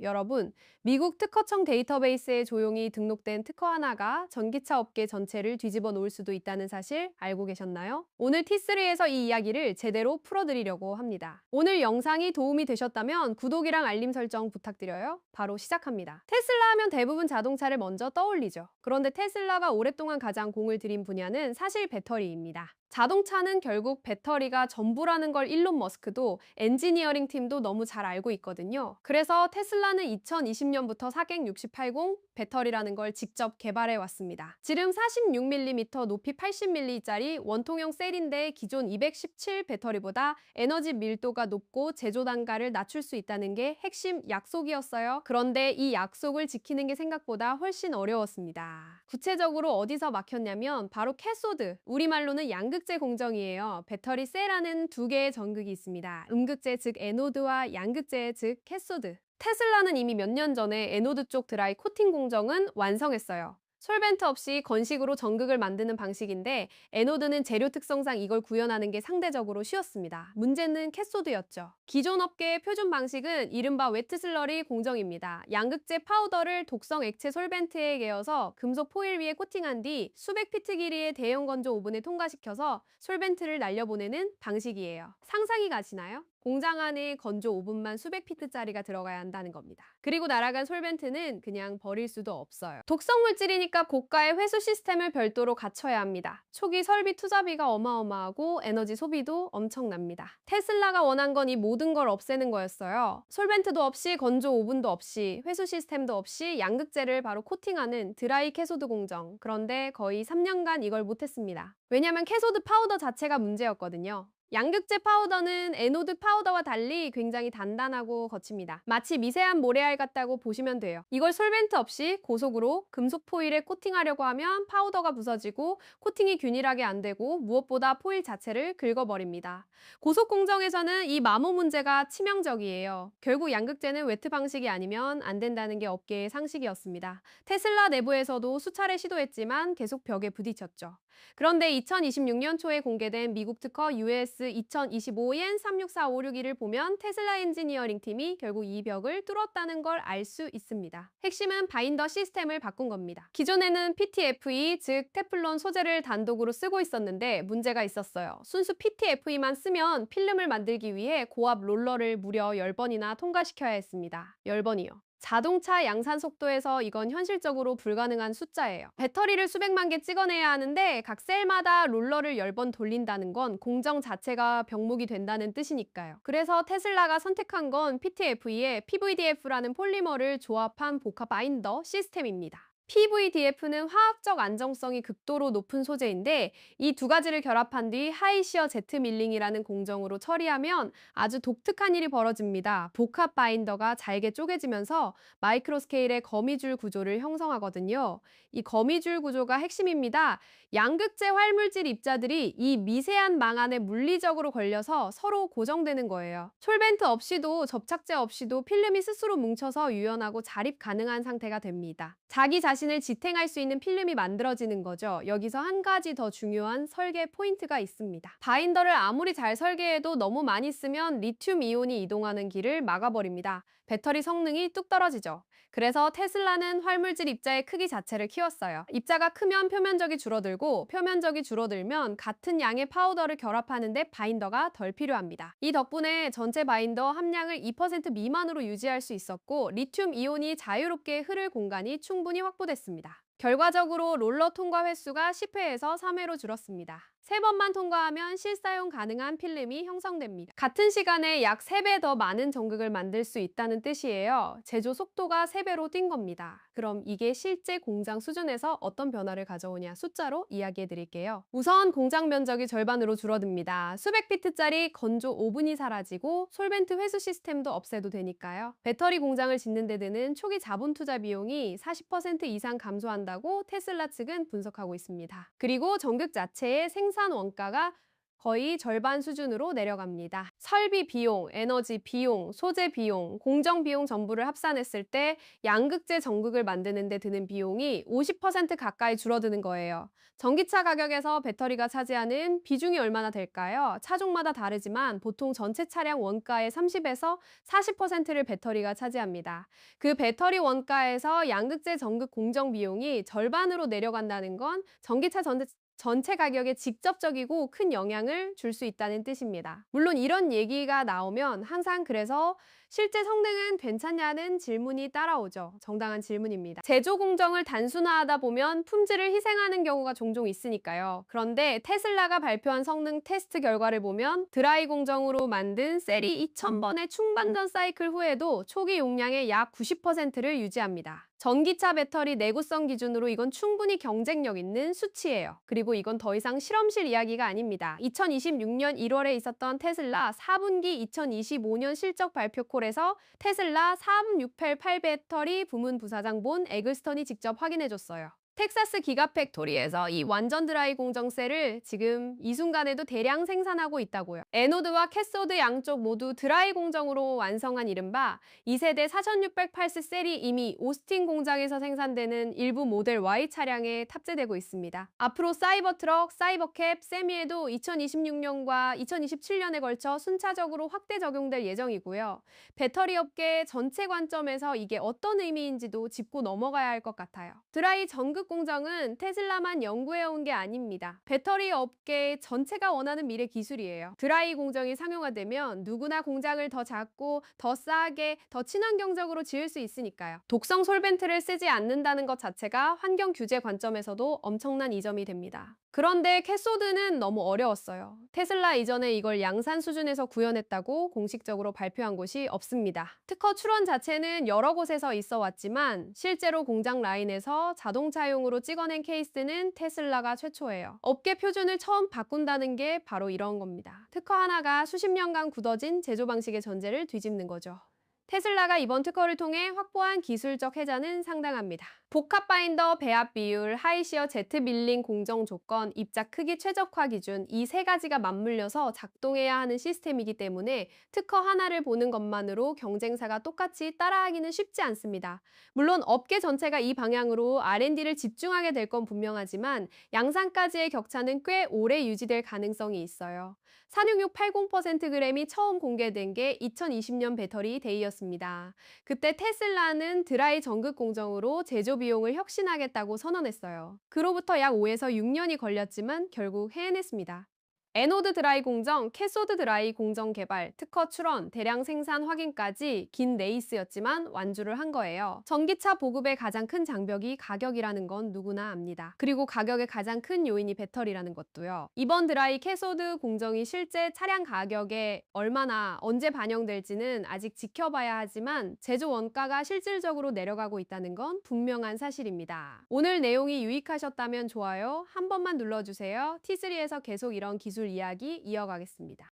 여러분, 미국 특허청 데이터베이스에 조용히 등록된 특허 하나가 전기차 업계 전체를 뒤집어 놓을 수도 있다는 사실 알고 계셨나요? 오늘 T3에서 이 이야기를 제대로 풀어드리려고 합니다. 오늘 영상이 도움이 되셨다면 구독이랑 알림 설정 부탁드려요. 바로 시작합니다. 테슬라 하면 대부분 자동차를 먼저 떠올리죠. 그런데 테슬라가 오랫동안 가장 공을 들인 분야는 사실 배터리입니다. 자동차는 결국 배터리가 전부라는 걸 일론 머스크도 엔지니어링 팀도 너무 잘 알고 있거든요. 그래서 테슬라는 2020년부터 468공 배터리라는 걸 직접 개발해 왔습니다. 지름 46mm, 높이 80mm짜리 원통형 셀인데 기존 217 배터리보다 에너지 밀도가 높고 제조 단가를 낮출 수 있다는 게 핵심 약속이었어요. 그런데 이 약속을 지키는 게 생각보다 훨씬 어려웠습니다. 구체적으로 어디서 막혔냐면 바로 캐소드, 우리말로는 양극재 공정이에요. 배터리 셀 안은 두 개의 전극이 있습니다. 음극재 즉 에노드와 양극재 즉 캐소드. 테슬라는 이미 몇 년 전에 에노드 쪽 드라이 코팅 공정은 완성했어요. 솔벤트 없이 건식으로 전극을 만드는 방식인데 에노드는 재료 특성상 이걸 구현하는 게 상대적으로 쉬웠습니다. 문제는 캐소드였죠. 기존 업계의 표준 방식은 이른바 웨트 슬러리 공정입니다. 양극재 파우더를 독성 액체 솔벤트에 개어서 금속 포일 위에 코팅한 뒤 수백 피트 길이의 대형 건조 오븐에 통과시켜서 솔벤트를 날려보내는 방식이에요. 상상이 가시나요? 공장 안에 건조 오븐만 수백 피트짜리가 들어가야 한다는 겁니다. 그리고 날아간 솔벤트는 그냥 버릴 수도 없어요. 독성 물질이니까 고가의 회수 시스템을 별도로 갖춰야 합니다. 초기 설비 투자비가 어마어마하고 에너지 소비도 엄청납니다. 테슬라가 원한 건 이 모든 걸 없애는 거였어요. 솔벤트도 없이 건조 오븐도 없이 회수 시스템도 없이 양극재를 바로 코팅하는 드라이 캐소드 공정. 그런데 거의 3년간 이걸 못했습니다. 왜냐면 캐소드 파우더 자체가 문제였거든요. 양극재 파우더는 에노드 파우더와 달리 굉장히 단단하고 거칩니다. 마치 미세한 모래알 같다고 보시면 돼요. 이걸 솔벤트 없이 고속으로 금속 포일에 코팅하려고 하면 파우더가 부서지고 코팅이 균일하게 안 되고 무엇보다 포일 자체를 긁어버립니다. 고속 공정에서는 이 마모 문제가 치명적이에요. 결국 양극재는 웨트 방식이 아니면 안 된다는 게 업계의 상식이었습니다. 테슬라 내부에서도 수차례 시도했지만 계속 벽에 부딪혔죠. 그런데 2026년 초에 공개된 미국 특허 US 2025엔 364561을 보면 테슬라 엔지니어링 팀이 결국 이 벽을 뚫었다는 걸 알 수 있습니다. 핵심은 바인더 시스템을 바꾼 겁니다. 기존에는 PTFE, 즉 테플론 소재를 단독으로 쓰고 있었는데 문제가 있었어요. 순수 PTFE만 쓰면 필름을 만들기 위해 고압 롤러를 무려 10번이나 통과시켜야 했습니다. 10번이요. 자동차 양산 속도에서 이건 현실적으로 불가능한 숫자예요. 배터리를 수백만 개 찍어내야 하는데 각 셀마다 롤러를 10번 돌린다는 건 공정 자체가 병목이 된다는 뜻이니까요. 그래서 테슬라가 선택한 건 PTFE에 PVDF라는 폴리머를 조합한 복합 바인더 시스템입니다. PVDF는 화학적 안정성이 극도로 높은 소재인데 이 두 가지를 결합한 뒤 하이시어 제트 밀링이라는 공정으로 처리하면 아주 독특한 일이 벌어집니다. 복합 바인더가 잘게 쪼개지면서 마이크로 스케일의 거미줄 구조를 형성하거든요. 이 거미줄 구조가 핵심입니다. 양극재 활물질 입자들이 이 미세한 망 안에 물리적으로 걸려서 서로 고정되는 거예요. 솔벤트 없이도 접착제 없이도 필름이 스스로 뭉쳐서 유연하고 자립 가능한 상태가 됩니다. 자기 자신을 지탱할 수 있는 필름이 만들어지는 거죠. 여기서 한 가지 더 중요한 설계 포인트가 있습니다. 바인더를 아무리 잘 설계해도 너무 많이 쓰면 리튬 이온이 이동하는 길을 막아버립니다. 배터리 성능이 뚝 떨어지죠. 그래서 테슬라는 활물질 입자의 크기 자체를 키웠어요. 입자가 크면 표면적이 줄어들고 표면적이 줄어들면 같은 양의 파우더를 결합하는데 바인더가 덜 필요합니다. 이 덕분에 전체 바인더 함량을 2% 미만으로 유지할 수 있었고 리튬 이온이 자유롭게 흐를 공간이 충분히 확보됐습니다. 결과적으로 롤러 통과 횟수가 10회에서 3회로 줄었습니다. 3번만 통과하면 실사용 가능한 필름이 형성됩니다. 같은 시간에 약 3배 더 많은 전극을 만들 수 있다는 뜻이에요. 제조 속도가 3배로 뛴 겁니다. 그럼 이게 실제 공장 수준에서 어떤 변화를 가져오냐 숫자로 이야기해 드릴게요. 우선 공장 면적이 절반으로 줄어듭니다. 수백 피트짜리 건조 오븐이 사라지고 솔벤트 회수 시스템도 없애도 되니까요. 배터리 공장을 짓는 데 드는 초기 자본 투자 비용이 40% 이상 감소한다고 테슬라 측은 분석하고 있습니다. 그리고 전극 자체의 생산 원가가 거의 절반 수준으로 내려갑니다. 설비 비용, 에너지 비용, 소재 비용, 공정 비용 전부를 합산했을 때 양극재 전극을 만드는 데 드는 비용이 50% 가까이 줄어드는 거예요. 전기차 가격에서 배터리가 차지하는 비중이 얼마나 될까요? 차종마다 다르지만 보통 전체 차량 원가의 30에서 40%를 배터리가 차지합니다. 그 배터리 원가에서 양극재 전극 공정 비용이 절반으로 내려간다는 건 전기차 전체 가격에 직접적이고 큰 영향을 줄 수 있다는 뜻입니다. 물론 이런 얘기가 나오면 항상 그래서 실제 성능은 괜찮냐는 질문이 따라오죠. 정당한 질문입니다. 제조 공정을 단순화하다 보면 품질을 희생하는 경우가 종종 있으니까요. 그런데 테슬라가 발표한 성능 테스트 결과를 보면 드라이 공정으로 만든 셀이 2000번의 충반전 사이클 후에도 초기 용량의 약 90%를 유지합니다. 전기차 배터리 내구성 기준으로 이건 충분히 경쟁력 있는 수치예요. 그리고 이건 더 이상 실험실 이야기가 아닙니다. 2026년 1월에 있었던 테슬라 4분기 2025년 실적 발표 콜에서 테슬라 4688 배터리 부문 부사장 본 에글스턴이 직접 확인해줬어요. 텍사스 기가팩토리에서 이 완전 드라이 공정셀을 지금 이 순간에도 대량 생산하고 있다고요. 에노드와 캐소드 양쪽 모두 드라이 공정으로 완성한 이른바 2세대 4608스 셀이 이미 오스틴 공장에서 생산되는 일부 모델 Y 차량에 탑재되고 있습니다. 앞으로 사이버트럭, 사이버캡, 세미에도 2026년과 2027년에 걸쳐 순차적으로 확대 적용될 예정이고요. 배터리 업계 전체 관점에서 이게 어떤 의미인지도 짚고 넘어가야 할 것 같아요. 드라이 전극 공정은 테슬라만 연구해온 게 아닙니다. 배터리 업계 전체가 원하는 미래 기술이에요. 드라이 공정이 상용화되면 누구나 공장을 더 작고 더 싸게 더 친환경적으로 지을 수 있으니까요. 독성 솔벤트를 쓰지 않는다는 것 자체가 환경 규제 관점에서도 엄청난 이점이 됩니다. 그런데 캐소드는 너무 어려웠어요. 테슬라 이전에 이걸 양산 수준에서 구현했다고 공식적으로 발표한 곳이 없습니다. 특허 출원 자체는 여러 곳에서 있어 왔지만 실제로 공장 라인에서 자동차용으로 찍어낸 케이스는 테슬라가 최초예요. 업계 표준을 처음 바꾼다는 게 바로 이런 겁니다. 특허 하나가 수십 년간 굳어진 제조 방식의 전제를 뒤집는 거죠. 테슬라가 이번 특허를 통해 확보한 기술적 혜자는 상당합니다. 복합 바인더 배합 비율, 하이시어 제트 밀링 공정 조건, 입자 크기 최적화 기준 이 세 가지가 맞물려서 작동해야 하는 시스템이기 때문에 특허 하나를 보는 것만으로 경쟁사가 똑같이 따라하기는 쉽지 않습니다. 물론 업계 전체가 이 방향으로 R&D를 집중하게 될 건 분명하지만 양산까지의 격차는 꽤 오래 유지될 가능성이 있어요. 46680%g이 처음 공개된 게 2020년 배터리 데이였습니다. 그때 테슬라는 드라이 전극 공정으로 제조 비용을 혁신하겠다고 선언했어요. 그로부터 약 5에서 6년이 걸렸지만 결국 해냈습니다. 에노드 드라이 공정, 캐소드 드라이 공정 개발, 특허 출원, 대량 생산 확인까지 긴 레이스였지만 완주를 한 거예요. 전기차 보급의 가장 큰 장벽이 가격이라는 건 누구나 압니다. 그리고 가격의 가장 큰 요인이 배터리라는 것도요. 이번 드라이 캐소드 공정이 실제 차량 가격에 얼마나 언제 반영될지는 아직 지켜봐야 하지만 제조 원가가 실질적으로 내려가고 있다는 건 분명한 사실입니다. 오늘 내용이 유익하셨다면 좋아요 한 번만 눌러주세요. T3에서 계속 이런 기술 이야기 이어가겠습니다.